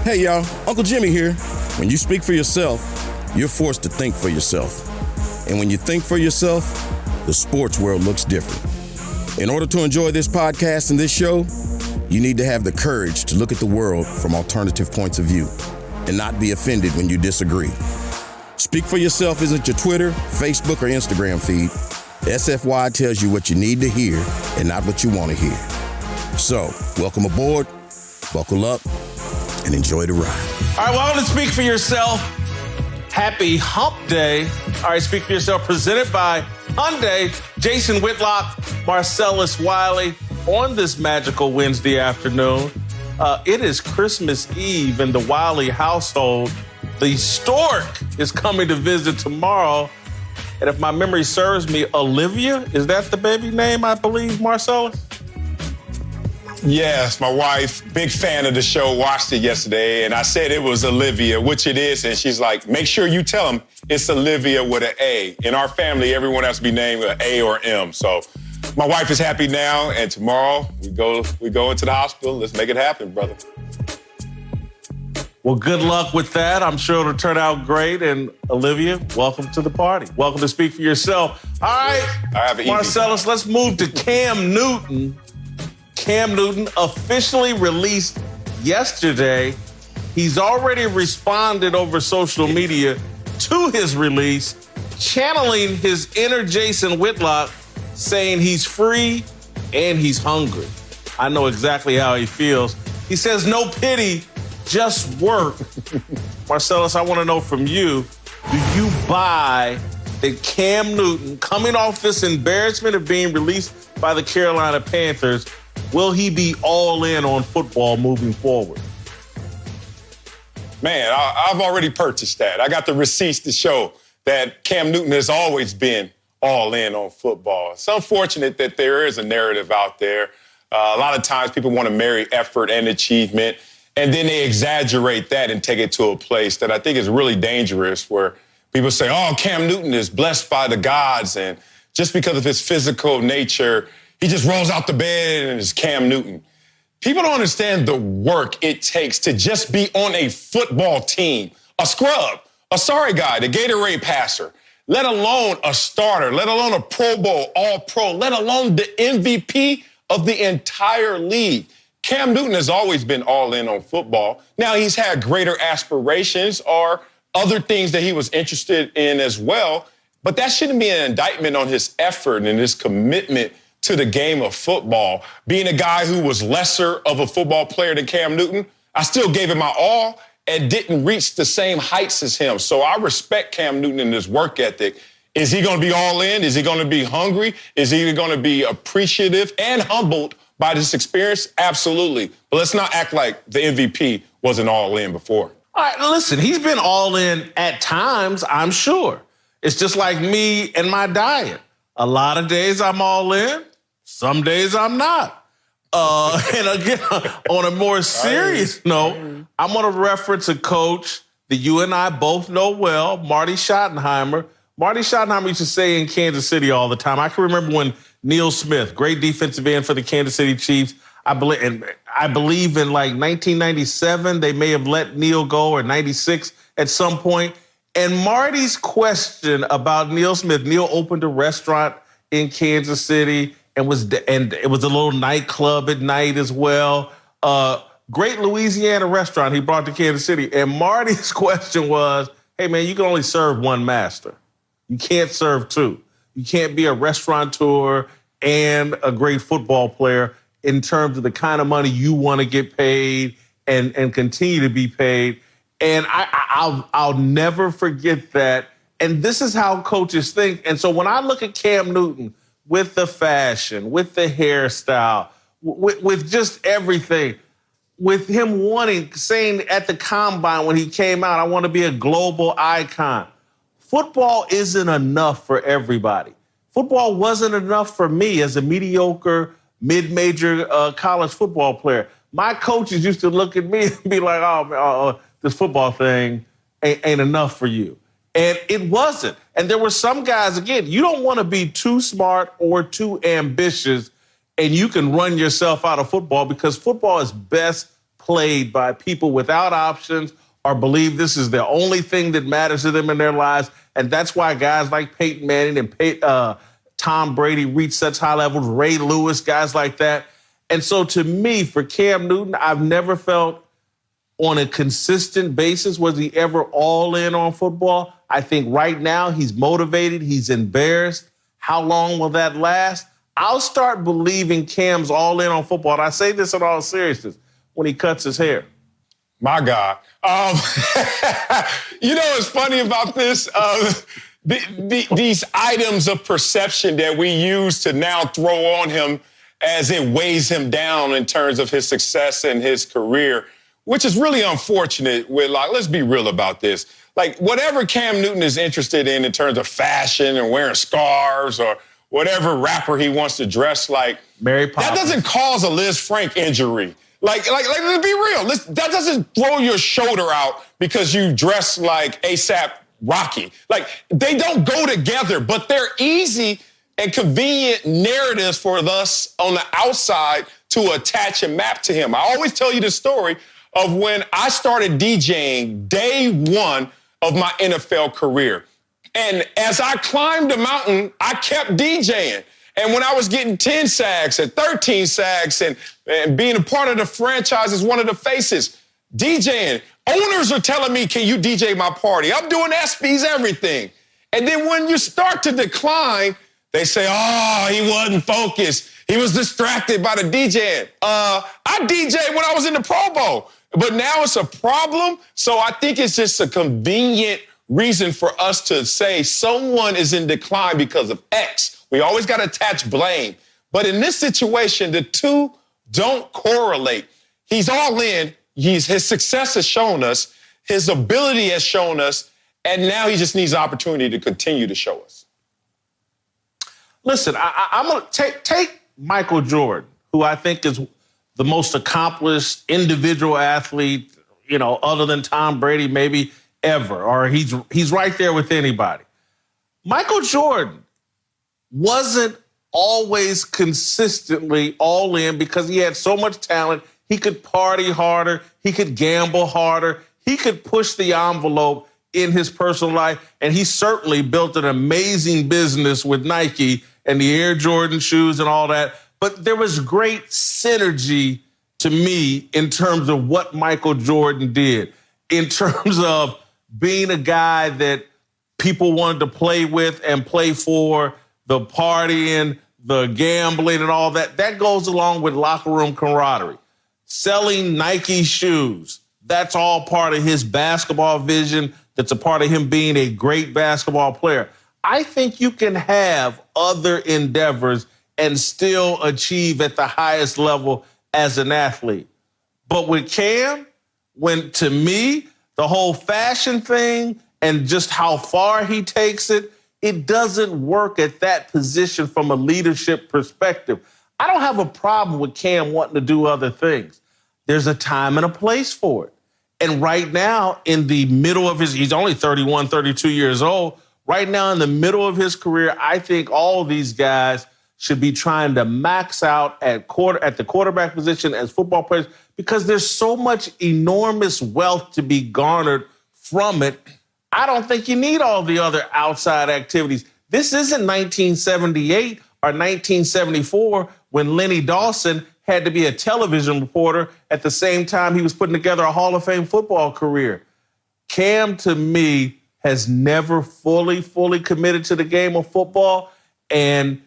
Hey y'all, Uncle Jimmy here. When you speak for yourself, you're forced to think for yourself. And when you think for yourself, the sports world looks different. In order to enjoy this podcast and this show, you need to have the courage to look at the world from alternative points of view and not be offended when you disagree. Speak for yourself isn't your Twitter, Facebook, or Instagram feed. SFY tells you what you need to hear and not what you want to hear. So, welcome aboard, buckle up, and enjoy the ride. All right, welcome to Speak for Yourself. Happy Hump Day. All right, Speak for Yourself presented by Hyundai. Jason Whitlock, Marcellus Wiley on this magical Wednesday afternoon. It is Christmas Eve in the Wiley household. The stork is coming to visit tomorrow. And if my memory serves me, Olivia, is that the baby name, I believe, Marcellus? Yes, my wife, big fan of the show, watched it yesterday, and I said it was Olivia, which it is, and she's like, make sure you tell him it's Olivia with an A. In our family, everyone has to be named with an A or M. So my wife is happy now, and tomorrow we go into the hospital. Let's make it happen, brother. Well, good luck with that. I'm sure it'll turn out great. And Olivia, welcome to the party. Welcome to Speak for Yourself. All right, Marcellus, let's move to Cam Newton. Cam Newton officially released yesterday. He's already responded over social media to his release, channeling his inner Jason Whitlock, saying he's free and he's hungry. I know exactly how he feels. He says, no pity, just work. Marcellus, I want to know from you, do you buy that Cam Newton, coming off this embarrassment of being released by the Carolina Panthers, will he be all in on football moving forward? Man, I've already purchased that. I got the receipts to show that Cam Newton has always been all in on football. It's unfortunate that there is a narrative out there. A lot of times people want to marry effort and achievement, and then they exaggerate that and take it to a place that I think is really dangerous, where people say, oh, Cam Newton is blessed by the gods, and just because of his physical nature, he just rolls out the bed and is Cam Newton. People don't understand the work it takes to just be on a football team, a scrub, a sorry guy, the Gatorade passer, let alone a starter, let alone a Pro Bowl, All-Pro, let alone the MVP of the entire league. Cam Newton has always been all in on football. Now, he's had greater aspirations or other things that he was interested in as well, but that shouldn't be an indictment on his effort and his commitment to the game of football. Being a guy who was lesser of a football player than Cam Newton, I still gave him my all and didn't reach the same heights as him. So I respect Cam Newton and his work ethic. Is he going to be all in? Is he going to be hungry? Is he going to be appreciative and humbled by this experience? Absolutely. But let's not act like the MVP wasn't all in before. All right, listen, he's been all in at times, I'm sure. It's just like me and my diet. A lot of days I'm all in. Some days I'm not. And again, on a more serious note, I'm going to reference a coach that you and I both know well, Marty Schottenheimer. Marty Schottenheimer used to say in Kansas City all the time. I can remember when Neil Smith, great defensive end for the Kansas City Chiefs, I believe in like 1997, they may have let Neil go, or 96 at some point. And Marty's question about Neil Smith, Neil opened a restaurant in Kansas City and it was a little nightclub at night as well. Great Louisiana restaurant he brought to Kansas City. And Marty's question was, hey, man, you can only serve one master. You can't serve two. You can't be a restaurateur and a great football player in terms of the kind of money you want to get paid and continue to be paid. And I'll never forget that. And this is how coaches think. And so when I look at Cam Newton with the fashion, with the hairstyle, with just everything, with him saying at the combine when he came out, I want to be a global icon. Football isn't enough for everybody. Football wasn't enough for me as a mediocre, mid-major college football player. My coaches used to look at me and be like, oh, this football thing ain't enough for you. And it wasn't. And there were some guys, again, you don't want to be too smart or too ambitious and you can run yourself out of football because football is best played by people without options or believe this is the only thing that matters to them in their lives. And that's why guys like Peyton Manning and Tom Brady reach such high levels, Ray Lewis, guys like that. And so to me, for Cam Newton, I've never felt on a consistent basis was he ever all in on football. I think right now he's motivated, he's embarrassed. How long will that last? I'll start believing Cam's all in on football. And I say this in all seriousness, when he cuts his hair. My God. You know what's funny about this? These items of perception that we use to now throw on him as it weighs him down in terms of his success and his career, which is really unfortunate. With, like, let's be real about this. Like, whatever Cam Newton is interested in terms of fashion and wearing scarves or whatever rapper he wants to dress like, Mary Poppins. That doesn't cause a Liz Frank injury. Like, let's be real. That doesn't throw your shoulder out because you dress like A$AP Rocky. Like, they don't go together, but they're easy and convenient narratives for us on the outside to attach and map to him. I always tell you the story of when I started DJing day one of my NFL career. And as I climbed the mountain, I kept DJing. And when I was getting 10 sacks and 13 sacks and being a part of the franchise as one of the faces, DJing, owners are telling me, can you DJ my party? I'm doing ESPYs, everything. And then when you start to decline, they say, oh, he wasn't focused. He was distracted by the DJing. I DJed when I was in the Pro Bowl, but now it's a problem. So I think it's just a convenient reason for us to say someone is in decline because of X. We always got to attach blame. But in this situation, the two don't correlate. He's all in. His success has shown us. His ability has shown us. And now he just needs an opportunity to continue to show us. Listen, I'm going to take Michael Jordan, who I think is the most accomplished individual athlete, you know, other than Tom Brady, maybe ever, or he's right there with anybody. Michael Jordan wasn't always consistently all in because he had so much talent. He could party harder. He could gamble harder. He could push the envelope in his personal life. And he certainly built an amazing business with Nike and the Air Jordan shoes and all that. But there was great synergy to me in terms of what Michael Jordan did, in terms of being a guy that people wanted to play with and play for, the partying, the gambling and all that. That goes along with locker room camaraderie. Selling Nike shoes, that's all part of his basketball vision. That's a part of him being a great basketball player. I think you can have other endeavors and still achieve at the highest level as an athlete. But with Cam, when, to me, the whole fashion thing and just how far he takes it, it doesn't work at that position from a leadership perspective. I don't have a problem with Cam wanting to do other things. There's a time and a place for it. And right now, in the middle of he's only 31, 32 years old. Right now, in the middle of his career, I think all of these guys should be trying to max out at the quarterback position as football players because there's so much enormous wealth to be garnered from it. I don't think you need all the other outside activities. This isn't 1978 or 1974 when Lenny Dawson had to be a television reporter at the same time he was putting together a Hall of Fame football career. Cam, to me, has never fully committed to the game of football, and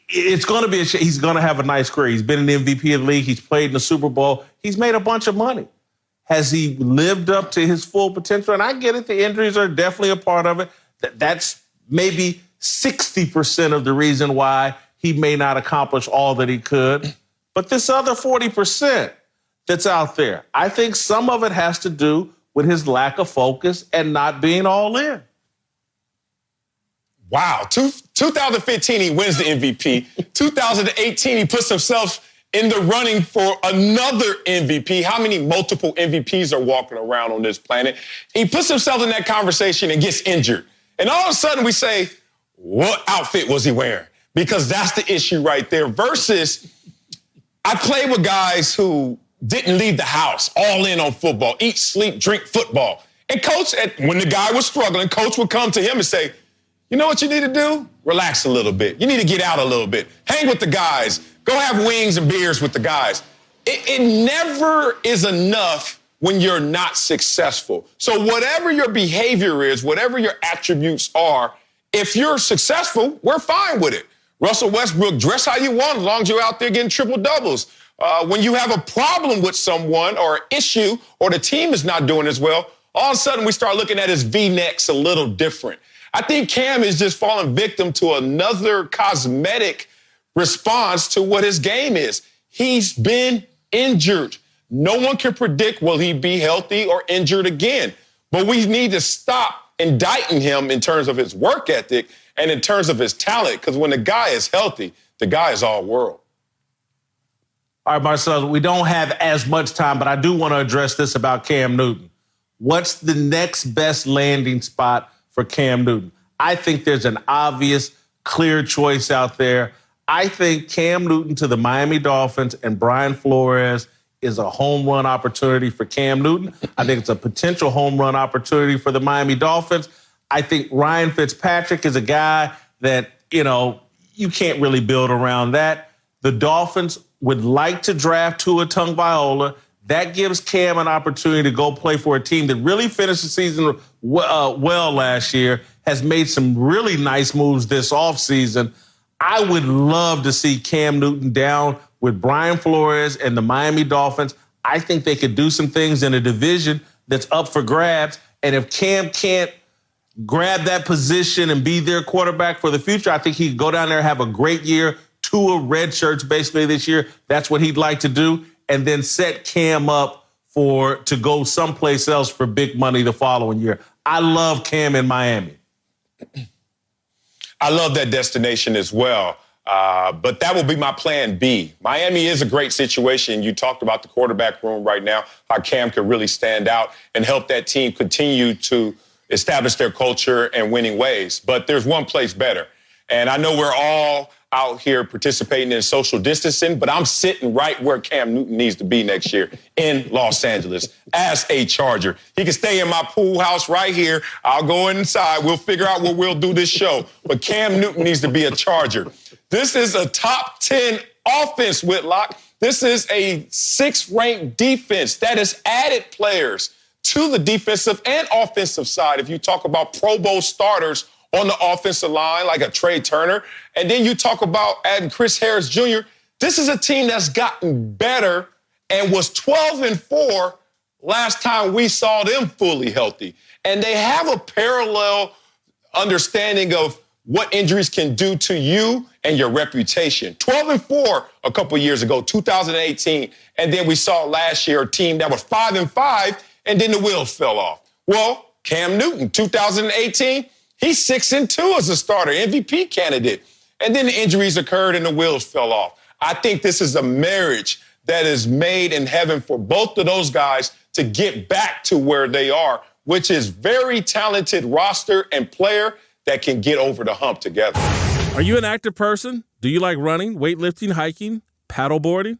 it's going to be he's going to have a nice career. He's been an MVP of the league. He's played in the Super Bowl. He's made a bunch of money. Has he lived up to his full potential? And I get it. The injuries are definitely a part of it. That's maybe 60% of the reason why he may not accomplish all that he could. But this other 40% that's out there, I think some of it has to do with his lack of focus and not being all in. Wow. 2015, he wins the MVP. 2018, he puts himself in the running for another MVP. How many multiple MVPs are walking around on this planet? He puts himself in that conversation and gets injured. And all of a sudden we say, what outfit was he wearing? Because that's the issue right there. Versus, I play with guys who didn't leave the house, all in on football, eat, sleep, drink football. And coach, when the guy was struggling, coach would come to him and say, you know what you need to do? Relax a little bit. You need to get out a little bit. Hang with the guys. Go have wings and beers with the guys. It never is enough when you're not successful. So whatever your behavior is, whatever your attributes are, if you're successful, we're fine with it. Russell Westbrook, dress how you want as long as you're out there getting triple doubles. When you have a problem with someone or an issue or the team is not doing as well, all of a sudden we start looking at his V-necks a little different. I think Cam is just falling victim to another cosmetic response to what his game is. He's been injured. No one can predict will he be healthy or injured again. But we need to stop indicting him in terms of his work ethic and in terms of his talent, because when the guy is healthy, the guy is all world. All right, Marcel, we don't have as much time, but I do want to address this about Cam Newton. What's the next best landing spot for Cam Newton? I think there's an obvious, clear choice out there. I think Cam Newton to the Miami Dolphins and Brian Flores is a home run opportunity for Cam Newton. I think it's a potential home run opportunity for the Miami Dolphins. I think Ryan Fitzpatrick is a guy that, you can't really build around that. The Dolphins would like to draft Tua Tagovailoa. That gives Cam an opportunity to go play for a team that really finished the season well last year, has made some really nice moves this offseason. I would love to see Cam Newton down with Brian Flores and the Miami Dolphins. I think they could do some things in a division that's up for grabs. And if Cam can't grab that position and be their quarterback for the future, I think he could go down there and have a great year. Tua red shirts basically this year. That's what he'd like to do. And then set Cam up to go someplace else for big money the following year. I love Cam in Miami. I love that destination as well. But that will be my plan B. Miami is a great situation. You talked about the quarterback room right now, how Cam could really stand out and help that team continue to establish their culture and winning ways. But there's one place better. And I know we're all out here participating in social distancing, but I'm sitting right where Cam Newton needs to be next year in Los Angeles as a Charger. He can stay in my pool house right here. I'll go inside. We'll figure out what we'll do this show. But Cam Newton needs to be a Charger. This is a top 10 offense, Whitlock. This is a 6th-ranked defense that has added players to the defensive and offensive side. If you talk about Pro Bowl starters on the offensive line, like a Trey Turner, and then you talk about adding Chris Harris Jr., this is a team that's gotten better and was 12-4 last time we saw them fully healthy. And they have a parallel understanding of what injuries can do to you and your reputation. 12-4 a couple years ago, 2018, and then we saw last year a team that was 5-5, and then the wheels fell off. Well, Cam Newton, 2018, he's 6-2 as a starter, MVP candidate. And then the injuries occurred and the wheels fell off. I think this is a marriage that is made in heaven for both of those guys to get back to where they are, which is very talented roster and player that can get over the hump together. Are you an active person? Do you like running, weightlifting, hiking, paddleboarding?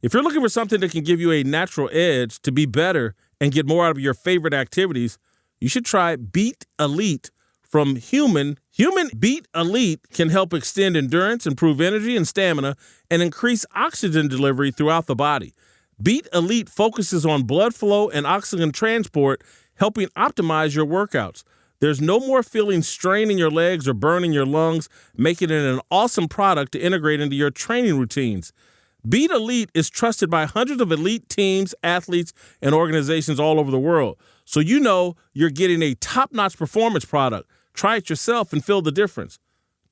If you're looking for something that can give you a natural edge to be better and get more out of your favorite activities, you should try Beat Elite from Human. Human Beat Elite can help extend endurance, improve energy and stamina, and increase oxygen delivery throughout the body. Beat Elite focuses on blood flow and oxygen transport, helping optimize your workouts. There's no more feeling strain in your legs or burn in your lungs, making it an awesome product to integrate into your training routines. Beat Elite is trusted by hundreds of elite teams, athletes, and organizations all over the world. So you know you're getting a top-notch performance product. Try it yourself and feel the difference.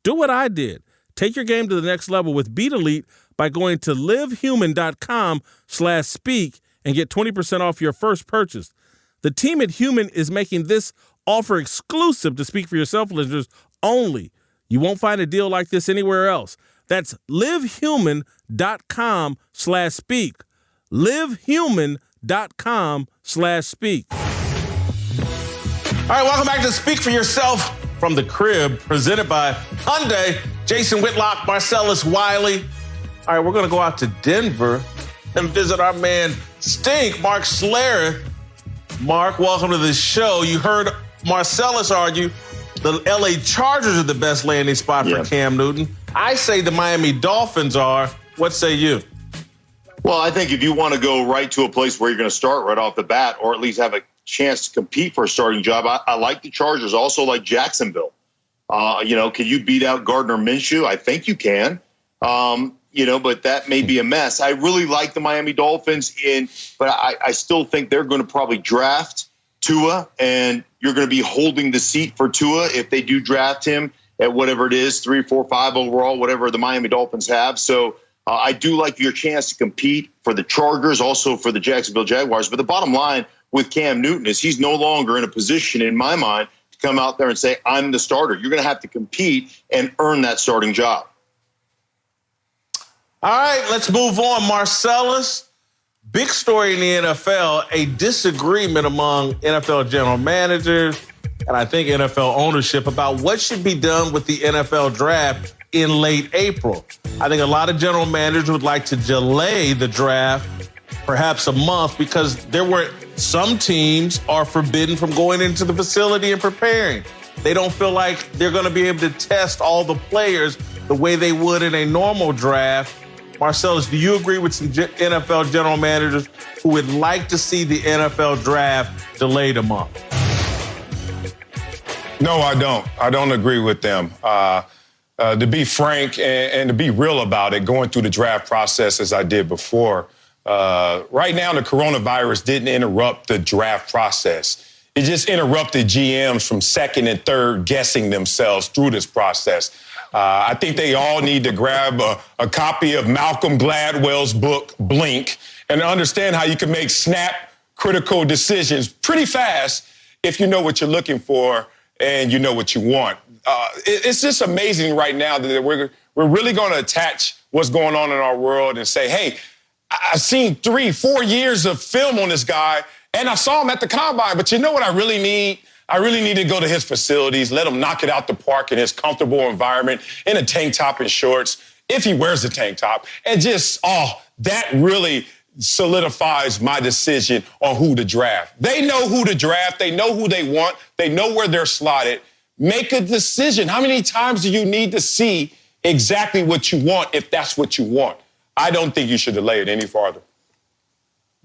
Do what I did. Take your game to the next level with Beat Elite by going to livehuman.com/speak and get 20% off your first purchase. The team at Human is making this offer exclusive to Speak for Yourself listeners only. You won't find a deal like this anywhere else. That's livehuman.com/speak. livehuman.com/speak. All right, welcome back to Speak for Yourself from the Crib, presented by Hyundai. Jason Whitlock, Marcellus Wiley. All right, we're going to go out to Denver and visit our man Stink, Mark Schlereth. Mark, welcome to the show. You heard Marcellus argue the L.A. Chargers are the best landing spot for Cam Newton. I say the Miami Dolphins are. What say you? Well, I think if you want to go right to a place where you're going to start right off the bat, or at least have a chance to compete for a starting job, I like the Chargers. Also like Jacksonville. Can you beat out Gardner Minshew? I think you can. But that may be a mess. I really like the Miami Dolphins, but I still think they're going to probably draft Tua, and you're going to be holding the seat for Tua if they do draft him at whatever it is, 3, 4, 5 overall, whatever the Miami Dolphins have. So I do like your chance to compete for the Chargers, also for the Jacksonville Jaguars. But the bottom line with Cam Newton is he's no longer in a position, in my mind, to come out there and say, I'm the starter. You're going to have to compete and earn that starting job. All right, let's move on. Marcellus, big story in the NFL, a disagreement among NFL general managers and I think NFL ownership about what should be done with the NFL draft in late April. I think a lot of general managers would like to delay the draft perhaps a month because some teams are forbidden from going into the facility and preparing. They don't feel like they're going to be able to test all the players the way they would in a normal draft. Marcellus, do you agree with some NFL general managers who would like to see the NFL draft delayed a month? No, I don't. I don't agree with them. To be frank and to be real about it, going through the draft process as I did before, right now the coronavirus didn't interrupt the draft process. It just interrupted GMs from second and third guessing themselves through this process. I think they all need to grab a copy of Malcolm Gladwell's book, Blink, and understand how you can make snap critical decisions pretty fast if you know what you're looking for and you know what you want. It's just amazing right now that we're really going to attach what's going on in our world and say, hey, I've seen 3-4 years of film on this guy, and I saw him at the combine, but you know what I really need? I really need to go to his facilities, let him knock it out the park in his comfortable environment, in a tank top and shorts, if he wears a tank top. And that really solidifies my decision on who to draft. They know who to draft. They know who they want. They know where they're slotted. Make a decision. How many times do you need to see exactly what you want if that's what you want? I don't think you should delay it any farther.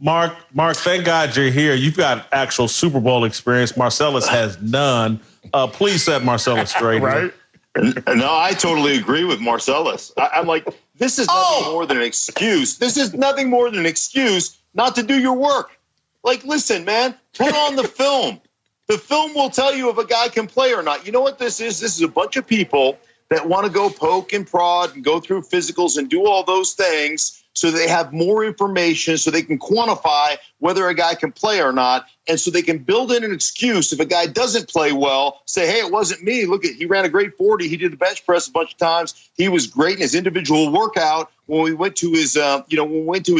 Mark, thank God you're here. You've got actual Super Bowl experience. Marcellus has none. Please set Marcellus straight. Right? No, I totally agree with Marcellus. I'm like, this is nothing more than an excuse. This is nothing more than an excuse not to do your work. Like, listen, man, put on the film. The film will tell you if a guy can play or not. You know what this is? This is a bunch of people that want to go poke and prod and go through physicals and do all those things so they have more information so they can quantify whether a guy can play or not, and so they can build in an excuse if a guy doesn't play well, say, hey, it wasn't me. Look, he ran a great 40. He did the bench press a bunch of times. He was great in his individual workout when we went to his,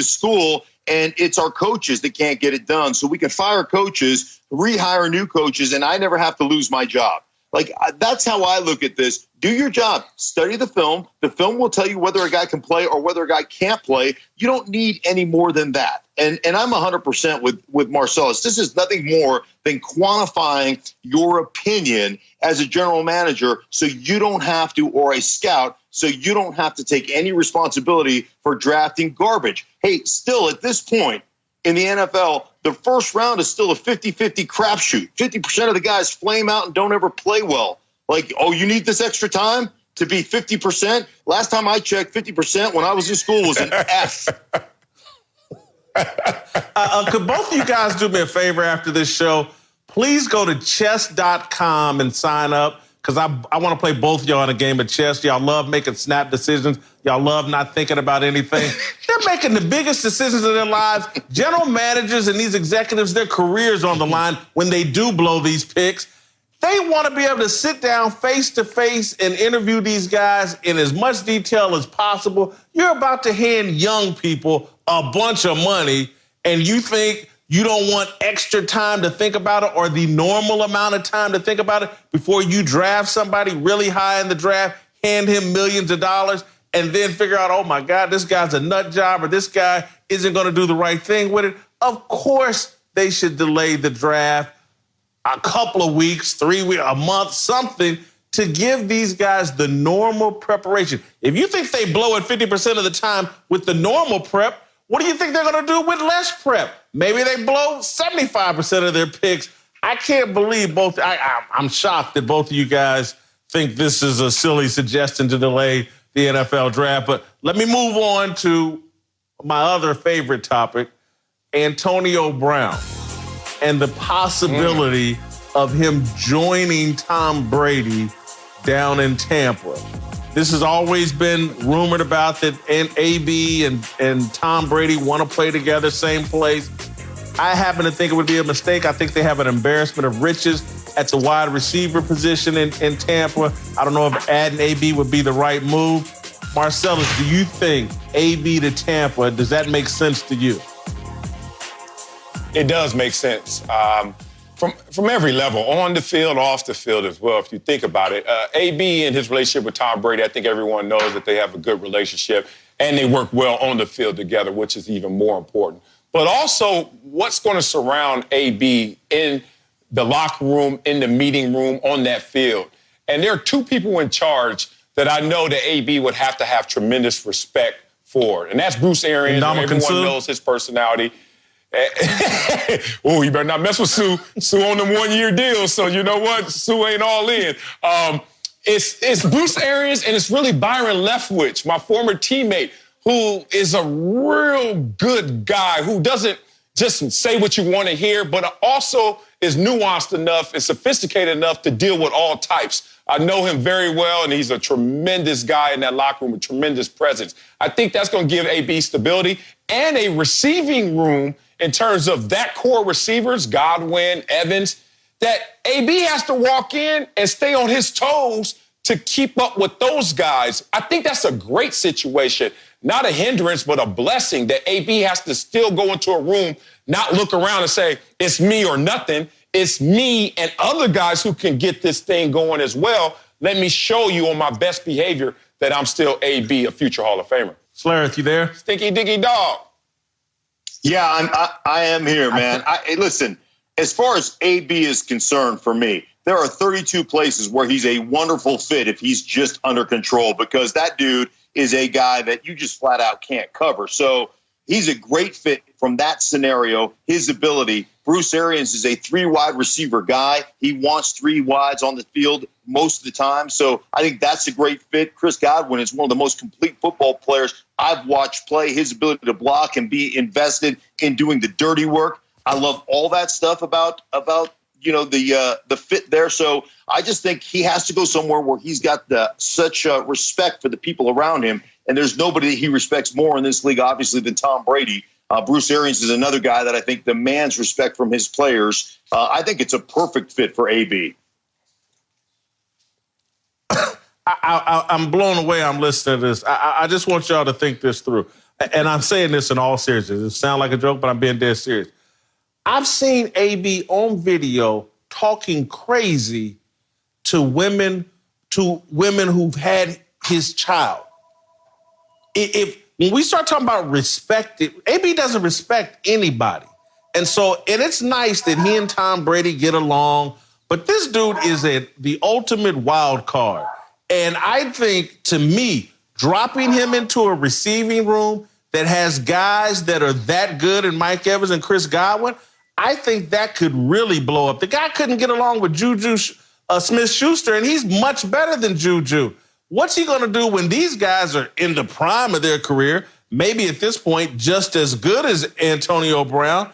school, and it's our coaches that can't get it done. So we can fire coaches, rehire new coaches, and I never have to lose my job. Like, that's how I look at this. Do your job. Study the film. The film will tell you whether a guy can play or whether a guy can't play. You don't need any more than that. And I'm 100% with Marcellus. This is nothing more than quantifying your opinion as a general manager so you don't have to, or a scout, so you don't have to take any responsibility for drafting garbage. Hey, still at this point in the NFL, the first round is still a 50-50 crapshoot. 50% of the guys flame out and don't ever play well. Like, you need this extra time to be 50%? Last time I checked, 50% when I was in school was an F. Could both of you guys do me a favor after this show? Please go to chess.com and sign up, because I want to play both of y'all in a game of chess. Y'all love making snap decisions. Y'all love not thinking about anything. They're making the biggest decisions of their lives. General managers and these executives, their careers on the line when they do blow these picks. They want to be able to sit down face to face and interview these guys in as much detail as possible. You're about to hand young people a bunch of money, and you think you don't want extra time to think about it, or the normal amount of time to think about it before you draft somebody really high in the draft, hand him millions of dollars, and then figure out, oh, my God, this guy's a nut job or this guy isn't going to do the right thing with it. Of course they should delay the draft a couple of weeks, 3 weeks, a month, something to give these guys the normal preparation. If you think they blow it 50% of the time with the normal prep, what do you think they're going to do with less prep? Maybe they blow 75% of their picks. I can't believe both. I'm shocked that both of you guys think this is a silly suggestion to delay the NFL draft. But let me move on to my other favorite topic, Antonio Brown, and the possibility of him joining Tom Brady down in Tampa. This has always been rumored about that AB and Tom Brady want to play together, same place. I happen to think it would be a mistake. I think they have an embarrassment of riches at the wide receiver position in Tampa. I don't know if adding AB would be the right move. Marcellus, do you think AB to Tampa, does that make sense to you? It does make sense. From every level, on the field, off the field as well, if you think about it. AB and his relationship with Tom Brady, I think everyone knows that they have a good relationship and they work well on the field together, which is even more important. But also, what's going to surround AB in the locker room, in the meeting room, on that field? And there are two people in charge that I know that AB would have to have tremendous respect for. And that's Bruce Arians. Everyone knows his personality. Oh, you better not mess with Sue. Sue on them 1-year deals, so you know what? Sue ain't all in. It's Bruce Arians, and it's really Byron Leftwich, my former teammate, who is a real good guy who doesn't just say what you want to hear, but also is nuanced enough and sophisticated enough to deal with all types. I know him very well, and he's a tremendous guy in that locker room with tremendous presence. I think that's going to give AB stability and a receiving room in terms of that core receivers, Godwin, Evans, that AB has to walk in and stay on his toes to keep up with those guys. I think that's a great situation, not a hindrance, but a blessing that AB has to still go into a room, not look around and say, it's me or nothing. It's me and other guys who can get this thing going as well. Let me show you on my best behavior that I'm still AB, a future Hall of Famer. Slareth, you there? Stinky Dicky Dog. Yeah, I am here, man. Listen, as far as AB is concerned for me, there are 32 places where he's a wonderful fit if he's just under control, because that dude is a guy that you just flat out can't cover. So he's a great fit from that scenario, his ability. Bruce Arians is a 3-wide receiver guy. He wants 3 wides on the field most of the time. So I think that's a great fit. Chris Godwin is one of the most complete football players I've watched play. His ability to block and be invested in doing the dirty work. I love all that stuff about the fit there. So I just think he has to go somewhere where he's got such respect for the people around him. And there's nobody that he respects more in this league, obviously, than Tom Brady. Bruce Arians is another guy that I think demands respect from his players. I think it's a perfect fit for AB. I'm blown away. I'm listening to this. I just want y'all to think this through. And I'm saying this in all seriousness. It sounds like a joke, but I'm being dead serious. I've seen AB on video talking crazy to women who've had his child. When we start talking about respect, AB doesn't respect anybody. And it's nice that he and Tom Brady get along, but this dude is the ultimate wild card. And I think, to me, dropping him into a receiving room that has guys that are that good in Mike Evans and Chris Godwin, I think that could really blow up. The guy couldn't get along with Juju Smith-Schuster, and he's much better than Juju. What's he going to do when these guys are in the prime of their career, maybe at this point just as good as Antonio Brown?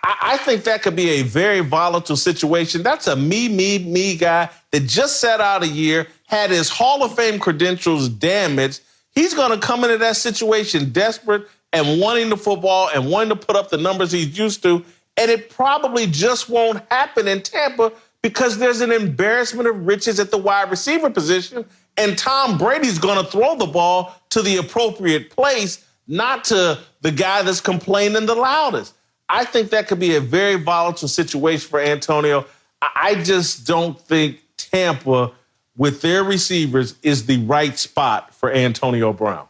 I think that could be a very volatile situation. That's a me guy that just sat out a year, had his Hall of Fame credentials damaged. He's going to come into that situation desperate and wanting the football and wanting to put up the numbers he's used to. And it probably just won't happen in Tampa because there's an embarrassment of riches at the wide receiver position. And Tom Brady's going to throw the ball to the appropriate place, not to the guy that's complaining the loudest. I think that could be a very volatile situation for Antonio. I just don't think Tampa with their receivers is the right spot for Antonio Brown?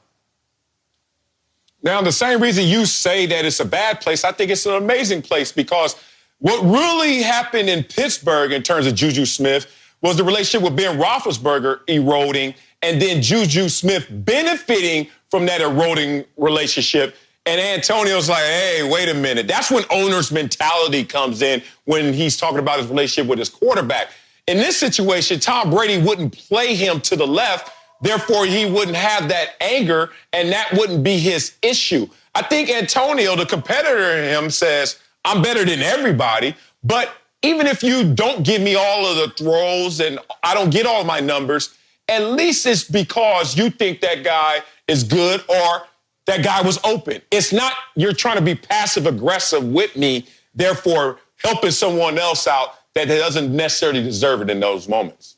Now, the same reason you say that it's a bad place, I think it's an amazing place, because what really happened in Pittsburgh in terms of Juju Smith was the relationship with Ben Roethlisberger eroding, and then Juju Smith benefiting from that eroding relationship. And Antonio's like, hey, wait a minute. That's when owner's mentality comes in, when he's talking about his relationship with his quarterback. In this situation, Tom Brady wouldn't play him to the left. Therefore, he wouldn't have that anger, and that wouldn't be his issue. I think Antonio, the competitor in him, says, I'm better than everybody, but even if you don't give me all of the throws and I don't get all my numbers, at least it's because you think that guy is good or that guy was open. It's not you're trying to be passive-aggressive with me, therefore helping someone else out that doesn't necessarily deserve it in those moments.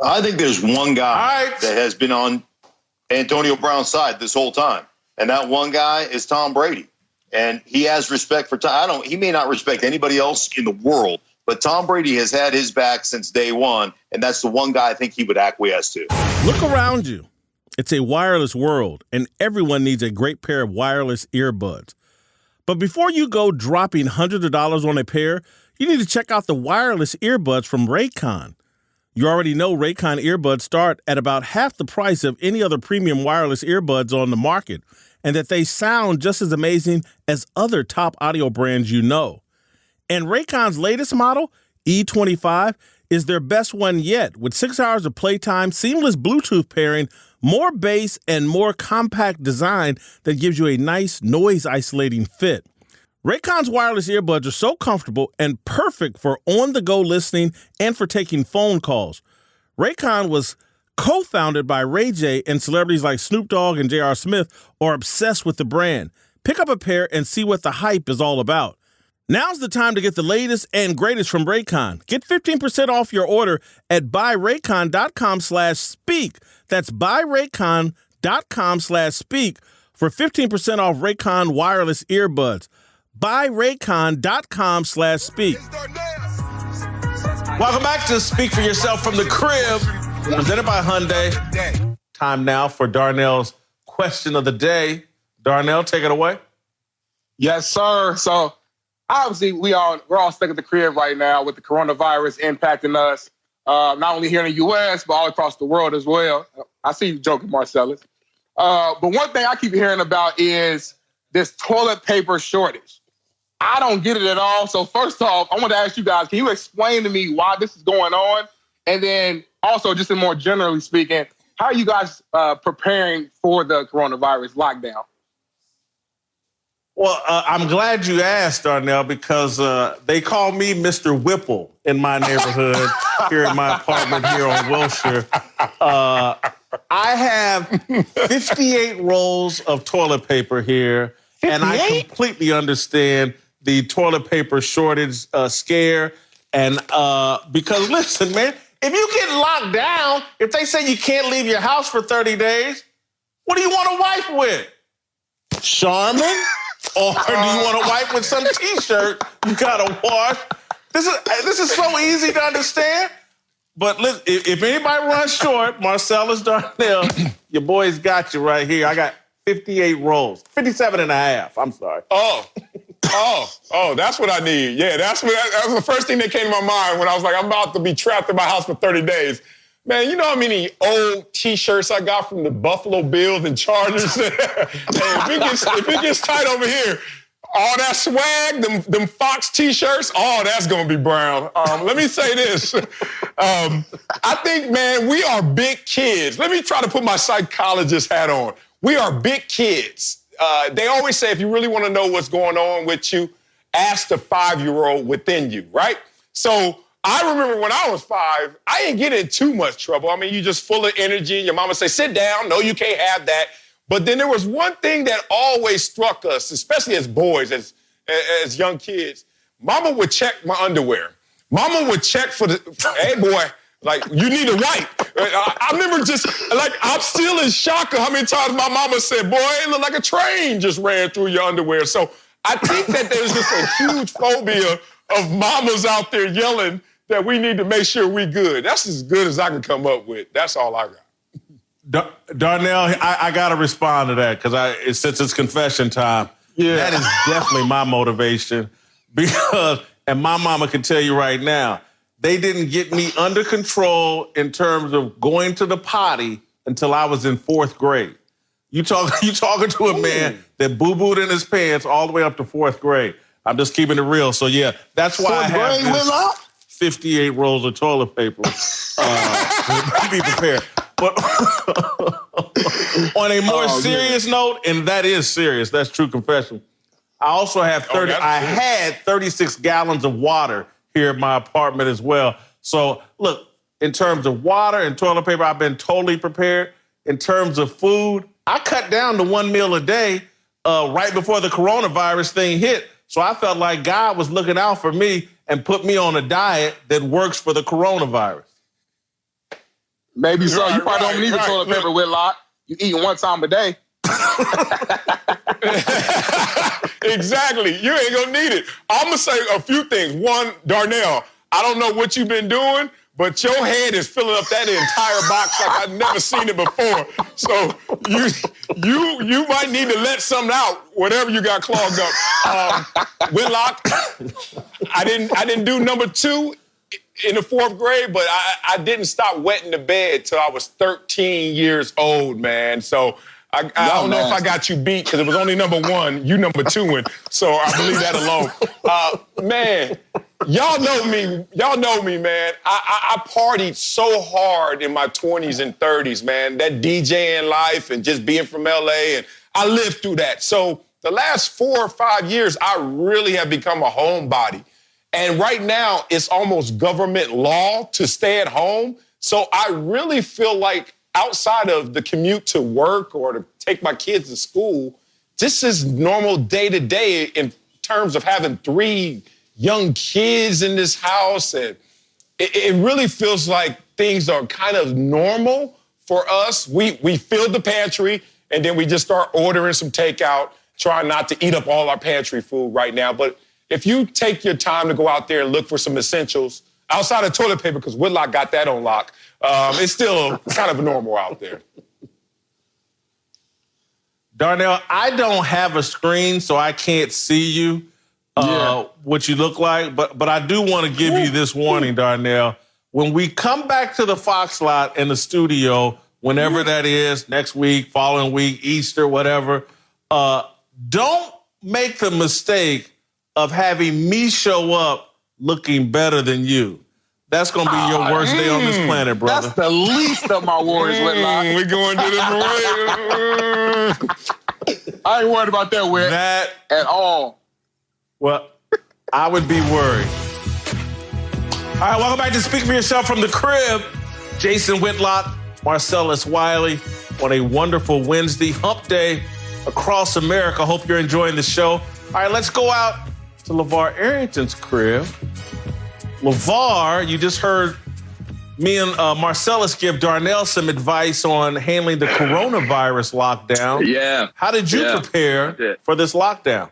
I think there's one guy that has been on Antonio Brown's side this whole time, and that one guy is Tom Brady. And he has respect for Tom. He may not respect anybody else in the world, but Tom Brady has had his back since day one, and that's the one guy I think he would acquiesce to. Look around you. It's a wireless world, and everyone needs a great pair of wireless earbuds. But before you go dropping hundreds of dollars on a pair, you need to check out the wireless earbuds from Raycon. You already know Raycon earbuds start at about half the price of any other premium wireless earbuds on the market, and that they sound just as amazing as other top audio brands you know. And Raycon's latest model, E25, is their best one yet, with 6 hours of playtime, seamless Bluetooth pairing, more bass, and more compact design that gives you a nice noise-isolating fit. Raycon's wireless earbuds are so comfortable and perfect for on-the-go listening and for taking phone calls. Raycon was co-founded by Ray J, and celebrities like Snoop Dogg and J.R. Smith are obsessed with the brand. Pick up a pair and see what the hype is all about. Now's the time to get the latest and greatest from Raycon. Get 15% off your order at buyraycon.com/speak. That's buyraycon.com/speak for 15% off Raycon wireless earbuds. buyraycon.com/speak. Welcome back to Speak for Yourself from the Crib, presented by Hyundai. Time now for Darnell's question of the day. Darnell, take it away. Yes, sir. So obviously we're all stuck at the crib right now with the coronavirus impacting us, not only here in the U.S., but all across the world as well. I see you joking, Marcellus. But one thing I keep hearing about is this toilet paper shortage. I don't get it at all. So first off, I want to ask you guys, can you explain to me why this is going on? And then also, just in more generally speaking, how are you guys preparing for the coronavirus lockdown? Well, I'm glad you asked, Darnell, because they call me Mr. Whipple in my neighborhood here in my apartment here on Wilshire. I have 58 rolls of toilet paper here, 58? And I completely understand the toilet paper shortage scare. And because, listen, man, if you get locked down, if they say you can't leave your house for 30 days, what do you want to wipe with? Charmin? Or do you want to wipe with some T-shirt you got to wash? This is so easy to understand. But listen, if anybody runs short, Marcellus, Darnell, your boys got you right here. I got 58 rolls. 57 and a half. I'm sorry. Oh, that's what I need. Yeah, that was the first thing that came to my mind when I was like, I'm about to be trapped in my house for 30 days. Man, you know how many old T-shirts I got from the Buffalo Bills and Chargers? Hey, if it gets tight over here, all that swag, them Fox T-shirts, that's going to be brown. Let me say this. I think, man, we are big kids. Let me try to put my psychologist hat on. We are big kids. They always say if you really want to know what's going on with you, ask the 5-year-old within you, right? So I remember when I was 5, I didn't get in too much trouble. I mean, you're just full of energy. Your mama say, sit down. No, you can't have that. But then there was one thing that always struck us, especially as boys, as young kids. Mama would check my underwear. Mama would check for hey, boy, like, you need a wipe. I remember just, like, I'm still in shock of how many times my mama said, boy, it looked like a train just ran through your underwear. So I think that there's just a huge phobia of mamas out there yelling that we need to make sure we good. That's as good as I can come up with. That's all I got. Darnell, I got to respond to that because since it's confession time, that is definitely my motivation because, and my mama can tell you right now, they didn't get me under control in terms of going to the potty until I was in 4th grade. You talking to a man that boo-booed in his pants all the way up to 4th grade. I'm just keeping it real. So, yeah, that's why I have this 58 rolls of toilet paper. Be prepared. But on a more serious note, and that is serious, that's true confession, I also have I had 36 gallons of water here in my apartment as well. So, look, in terms of water and toilet paper, I've been totally prepared. In terms of food, I cut down to 1 meal a day right before the coronavirus thing hit. So I felt like God was looking out for me and put me on a diet that works for the coronavirus. Maybe so. You probably don't need the toilet paper, Whitlock. You eating one time a day. Exactly. You ain't gonna need it. I'm gonna say a few things. One, Darnell, I don't know what you've been doing, but your head is filling up that entire box like I've never seen it before. So you might need to let something out, whatever you got clogged up. Whitlock, I didn't do number 2 in the 4th grade, but I didn't stop wetting the bed till I was 13 years old, man. So I don't know if I got you beat because it was only number 1, you number 2, and so I believe that alone. Man, y'all know me, man. I partied so hard in my 20s and 30s, man. That DJing life and just being from LA, and I lived through that. So the last 4 or 5 years, I really have become a homebody. And right now, it's almost government law to stay at home. So I really feel like outside of the commute to work or to take my kids to school, this is normal day-to-day in terms of having 3 young kids in this house. And it really feels like things are kind of normal for us. We fill the pantry, and then we just start ordering some takeout, trying not to eat up all our pantry food right now. But if you take your time to go out there and look for some essentials, outside of toilet paper, because Whitlock got that on lock, it's still kind of normal out there. Darnell, I don't have a screen, so I can't see you, what you look like. But I do want to give you this warning, Darnell. When we come back to the Fox lot in the studio, whenever that is, next week, following week, Easter, whatever, don't make the mistake of having me show up looking better than you. That's going to be your worst day on this planet, brother. That's the least of my worries, Whitlock. We're going to the I ain't worried about that, Whit, at all. Well, I would be worried. All right, welcome back to Speak For Yourself from the Crib. Jason Whitlock, Marcellus Wiley on a wonderful Wednesday hump day across America. Hope you're enjoying the show. All right, let's go out to LeVar Arrington's crib. LeVar, you just heard me and Marcellus give Darnell some advice on handling the coronavirus lockdown. Yeah. How did you prepare for this lockdown?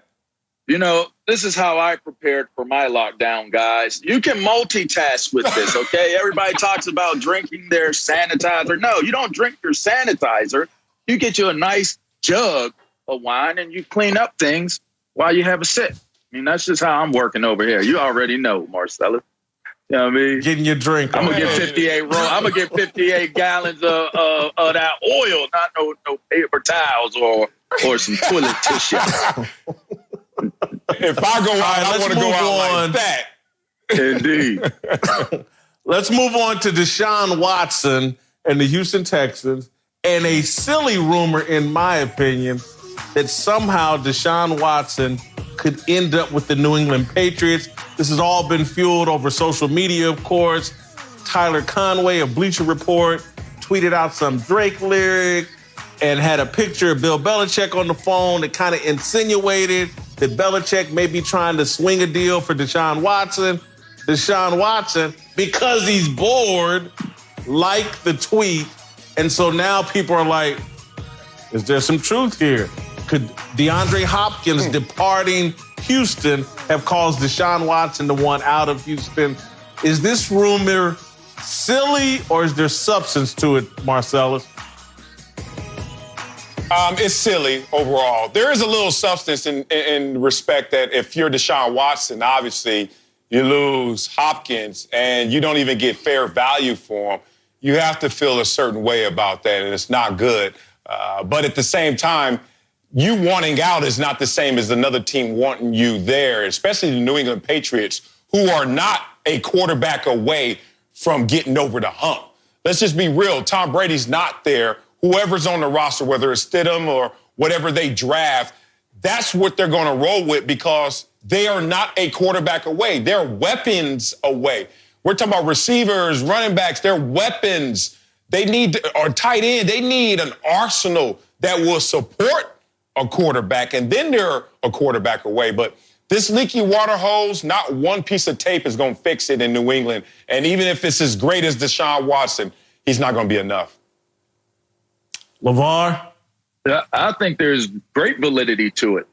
You know, this is how I prepared for my lockdown, guys. You can multitask with this, okay? Everybody talks about drinking their sanitizer. No, you don't drink your sanitizer. You get you a nice jug of wine and you clean up things while you have a sip. I mean, that's just how I'm working over here. You already know, Marcellus. You know what I mean? Getting your drink. I'm gonna get 58 gallons of that oil, not no paper towels or some toilet tissue. If I go out, I want to go out like that. Indeed. Let's move on to Deshaun Watson and the Houston Texans, and a silly rumor, in my opinion, that somehow Deshaun Watson could end up with the New England Patriots. This has all been fueled over social media, of course. Tyler Conway of Bleacher Report tweeted out some Drake lyric and had a picture of Bill Belichick on the phone that kind of insinuated that Belichick may be trying to swing a deal for Deshaun Watson. Deshaun Watson, because he's bored, liked the tweet. And so now people are like, is there some truth here? Could DeAndre Hopkins departing Houston have caused Deshaun Watson to want out of Houston? Is this rumor silly or is there substance to it, Marcellus? It's silly overall. There is a little substance in respect that if you're Deshaun Watson, obviously you lose Hopkins and you don't even get fair value for him. You have to feel a certain way about that, and it's not good. But at the same time, you wanting out is not the same as another team wanting you there, especially the New England Patriots, who are not a quarterback away from getting over the hump. Let's just be real. Tom Brady's not there. Whoever's on the roster, whether it's Stidham or whatever they draft, that's what they're going to roll with because they are not a quarterback away. They're weapons away. We're talking about receivers, running backs. They're weapons. They need, or tight end, they need an arsenal that will support a quarterback, and then they're a quarterback away. But this leaky water hose, not one piece of tape is going to fix it in New England. And even if it's as great as Deshaun Watson, he's not going to be enough. LeVar? I think there's great validity to it.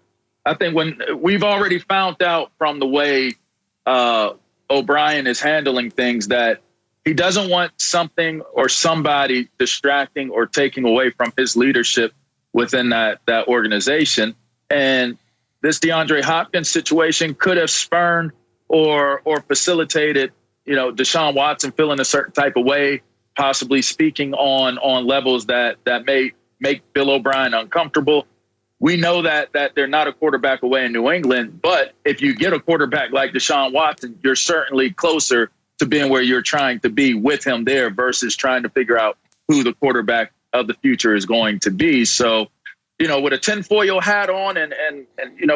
I think when we've already found out from the way O'Brien is handling things that he doesn't want something or somebody distracting or taking away from his leadership within that organization. And this DeAndre Hopkins situation could have spurned or facilitated, Deshaun Watson feeling a certain type of way, possibly speaking on levels that may make Bill O'Brien uncomfortable. We know that they're not a quarterback away in New England, but if you get a quarterback like Deshaun Watson, you're certainly closer to being where you're trying to be with him there versus trying to figure out who the quarterback of the future is going to be. So, with a tinfoil hat on and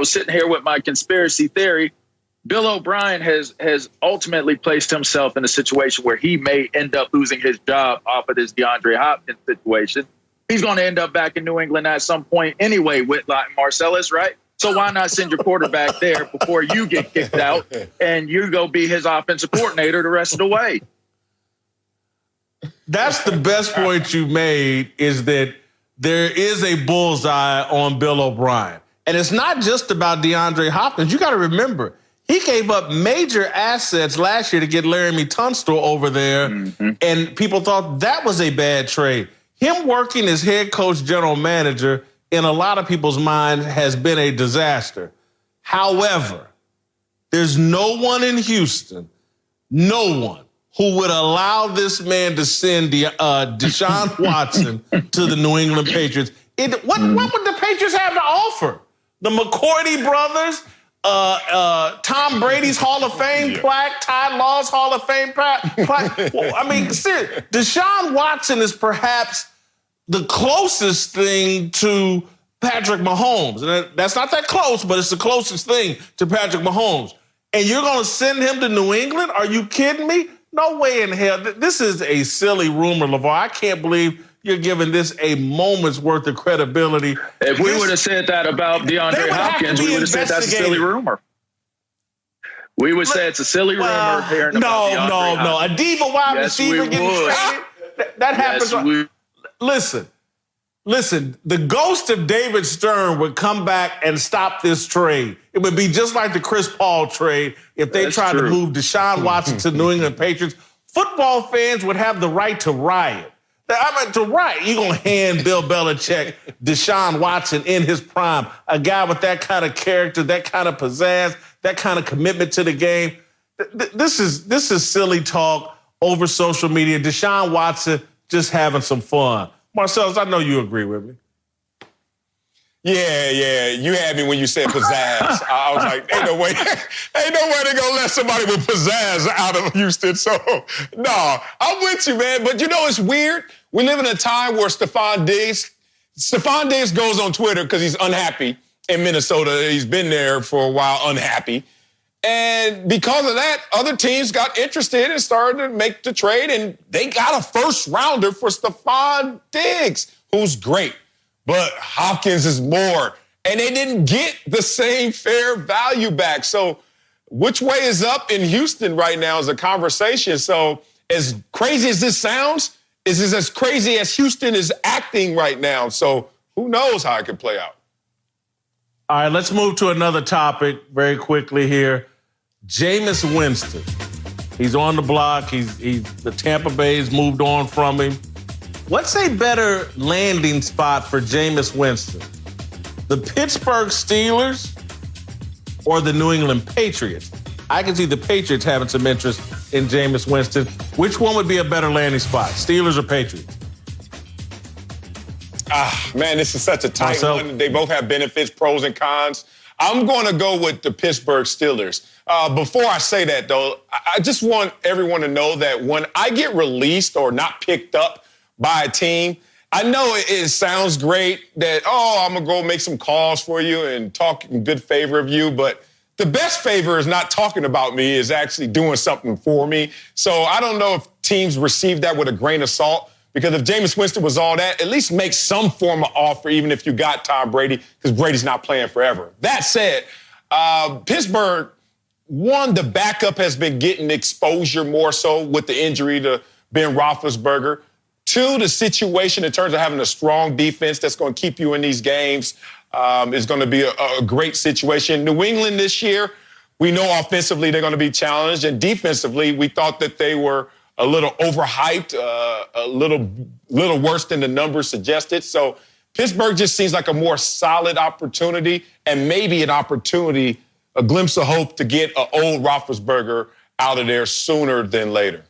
sitting here with my conspiracy theory, Bill O'Brien has ultimately placed himself in a situation where he may end up losing his job off of this DeAndre Hopkins situation. He's going to end up back in New England at some point anyway, Whitlock and Marcellus, right? So why not send your quarterback there before you get kicked out and you go be his offensive coordinator the rest of the way? That's the best point you made, is that there is a bullseye on Bill O'Brien. And it's not just about DeAndre Hopkins. You got to remember, he gave up major assets last year to get Laramie Tunstall over there, and people thought that was a bad trade. Him working as head coach, general manager, in a lot of people's minds has been a disaster. However, there's no one in Houston, no one, who would allow this man to send Deshaun Watson to the New England Patriots. What would the Patriots have to offer? The McCourty brothers, Tom Brady's Hall of Fame plaque, Ty Law's Hall of Fame plaque. Well, I mean, seriously, Deshaun Watson is perhaps the closest thing to Patrick Mahomes. And that's not that close, but it's the closest thing to Patrick Mahomes. And you're going to send him to New England? Are you kidding me? No way in hell. This is a silly rumor, LeVar. I can't believe you're giving this a moment's worth of credibility. If we would have said that about DeAndre Hopkins, we would have said that's a silly rumor. We would say it's a silly rumor hearing about DeAndre Hopkins. A diva wide receiver getting traded? That happens. Listen, the ghost of David Stern would come back and stop this trade. It would be just like the Chris Paul trade if they tried to move Deshaun Watson to New England Patriots. Football fans would have the right to riot. You're going to hand Bill Belichick Deshaun Watson in his prime, a guy with that kind of character, that kind of pizzazz, that kind of commitment to the game. This is silly talk over social media. Deshaun Watson just having some fun. Marcellus, I know you agree with me. Yeah. You had me when you said pizzazz. I was like, ain't no way they're going to let somebody with pizzazz out of Houston. So, no, I'm with you, man. But it's weird. We live in a time where Stephon Diggs goes on Twitter because he's unhappy in Minnesota. He's been there for a while, unhappy. And because of that, other teams got interested and started to make the trade, and they got a first rounder for Stephon Diggs, who's great. But Hopkins is more. And they didn't get the same fair value back. So which way is up in Houston right now is a conversation. So as crazy as this sounds, this is as crazy as Houston is acting right now. So who knows how it could play out. All right, let's move to another topic very quickly here. Jameis Winston. He's on the block. The Tampa Bay's moved on from him. What's a better landing spot for Jameis Winston? The Pittsburgh Steelers or the New England Patriots? I can see the Patriots having some interest in Jameis Winston. Which one would be a better landing spot, Steelers or Patriots? Man, this is such a tight one. They both have benefits, pros and cons. I'm going to go with the Pittsburgh Steelers. Before I say that, though, I just want everyone to know that when I get released or not picked up by a team, I know it sounds great that, I'm going to go make some calls for you and talk in good favor of you, but the best favor is not talking about me, is actually doing something for me. So I don't know if teams receive that with a grain of salt, because if Jameis Winston was all that, at least make some form of offer, even if you got Tom Brady, because Brady's not playing forever. That said, Pittsburgh, one, the backup has been getting exposure more so with the injury to Ben Roethlisberger. Two, the situation in terms of having a strong defense that's going to keep you in these games is going to be a great situation. New England this year, we know offensively they're going to be challenged, and defensively we thought that they were a little overhyped, a little worse than the numbers suggested. So Pittsburgh just seems like a more solid opportunity, and maybe an opportunity, a glimpse of hope to get an old Roethlisberger out of there sooner than later.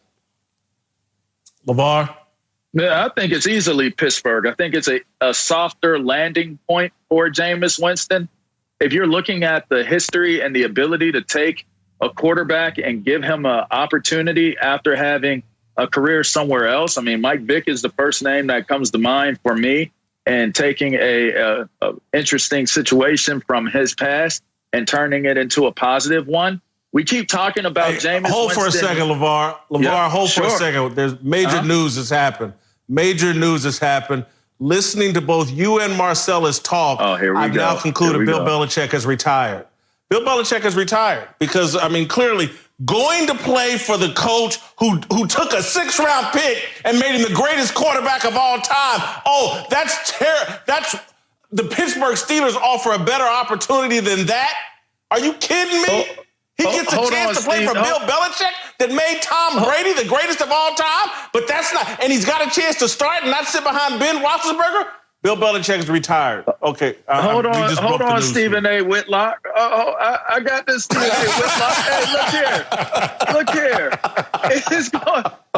LeVar? Yeah, I think it's easily Pittsburgh. I think it's a softer landing point for Jameis Winston. If you're looking at the history and the ability to take a quarterback and give him an opportunity after having a career somewhere else, I mean, Mike Vick is the first name that comes to mind for me, and taking a interesting situation from his past and turning it into a positive one. We keep talking about Jameis Hold Winston. for a second, LeVar. Hold for a second. There's major news has happened. Major news has happened. Listening to both you and Marcellus talk, I've now concluded Bill Belichick has retired. Bill Belichick has retired because, I mean, clearly going to play for the coach who took a 6th-round pick and made him the greatest quarterback of all time. Oh, that's terrible. That's the Pittsburgh Steelers offer a better opportunity than that? Are you kidding me? He gets a chance to play for Bill Belichick that made Tom Brady the greatest of all time, but that's not, and he's got a chance to start and not sit behind Ben Roethlisberger? Bill Belichick is retired. Okay. Hold on, Stephen A. Whitlock. I got this, Stephen A. Whitlock. Hey, look here.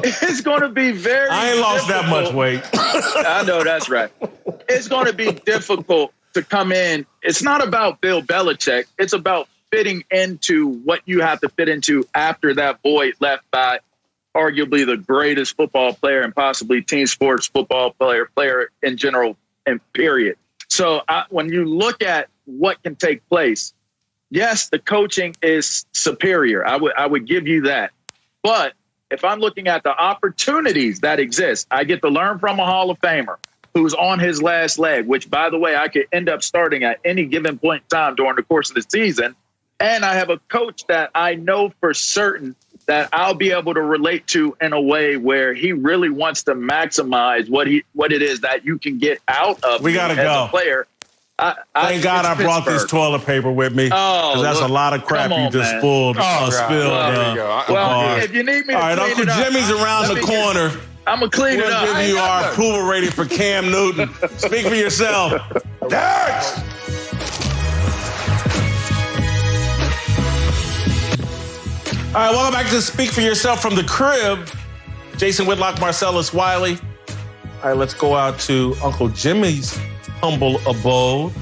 It's going to be very I ain't lost that much weight. I know, that's right. It's going to be difficult to come in. It's not about Bill Belichick. It's about fitting into what you have to fit into after that void left by arguably the greatest football player and possibly team sports football player in general and period. So when you look at what can take place, yes, the coaching is superior. I would give you that. But if I'm looking at the opportunities that exist, I get to learn from a Hall of Famer who's on his last leg, which, by the way, I could end up starting at any given point in time during the course of the season. And I have a coach that I know for certain that I'll be able to relate to in a way where he really wants to maximize what it is that you can get out of we gotta go. As a player. Thank God I brought this toilet paper with me, because that's a lot of crap you just spilled. Well, if you need me to all right, Uncle Jimmy's around the corner. I'm going to clean it up. We'll give you our approval rating for Cam Newton. Speak for yourself. Derek! All right, welcome back to Speak for Yourself from the Crib. Jason Whitlock, Marcellus Wiley. All right, let's go out to Uncle Jimmy's humble abode.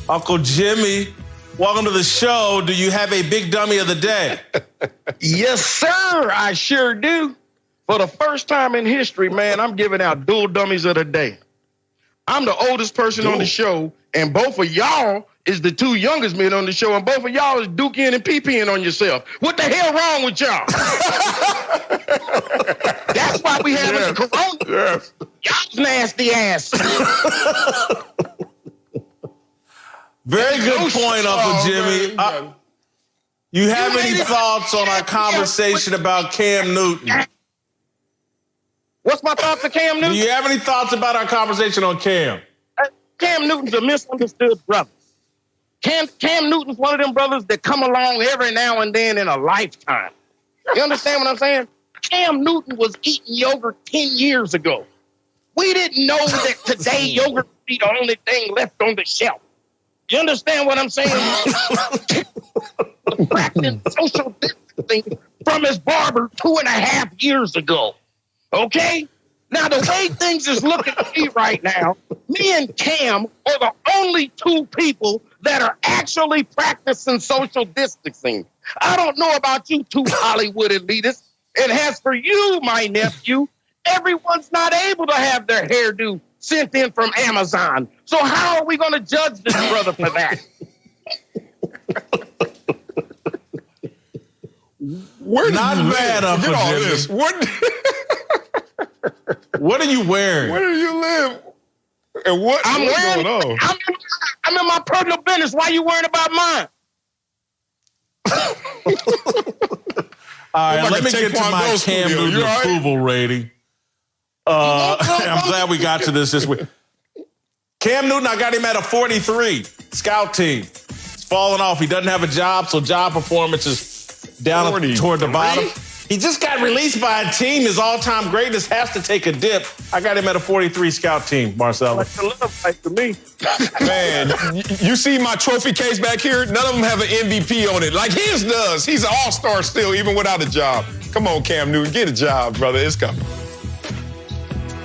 Uncle Jimmy, welcome to the show. Do you have a big dummy of the day? Yes, sir, I sure do. For the first time in history, man, I'm giving out dual dummies of the day. I'm the oldest person on the show, and both of y'all is the 2 youngest men on the show, and both of y'all is duking and pee-peeing on yourself. What the hell wrong with y'all? That's why we having the corona. Yes. Y'all's nasty ass. Very good point, Uncle Jimmy. You have any thoughts on our conversation about Cam Newton? What's my thoughts on Cam Newton? Do you have any thoughts about our conversation on Cam? Cam Newton's a misunderstood brother. Cam Newton's one of them brothers that come along every now and then in a lifetime. You understand what I'm saying? Cam Newton was eating yogurt 10 years ago. We didn't know that today yogurt would be the only thing left on the shelf. You understand what I'm saying? Practicing social distancing from his barber 2.5 years ago. Okay? Now, the way things is looking to me right now, me and Cam are the only two people that are actually practicing social distancing. I don't know about you two Hollywood elitists. And as for you, my nephew, everyone's not able to have their hairdo sent in from Amazon. So how are we going to judge this brother for that? Where Not bad up Forget all Jimmy. this. What are you wearing? Where do you live? And what's going on? I'm in my personal business. Why are you worrying about mine? All right, let me get to my Cam Newton approval rating. I'm glad we got to this week. Cam Newton, I got him at a 43. Scout team. He's falling off. He doesn't have a job, so job performance is down toward the bottom. He just got released by a team. His all-time greatness has to take a dip. I got him at a 43 scout team, Marcellus. Like to me. Man, you see my trophy case back here? None of them have an MVP on it like his does. He's an all-star still, even without a job. Come on, Cam Newton, get a job, brother. It's coming.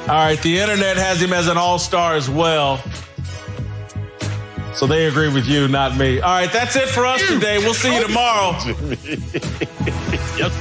All right, the internet has him as an all-star as well. So they agree with you, not me. All right, that's it for us today. We'll see you tomorrow. Yes,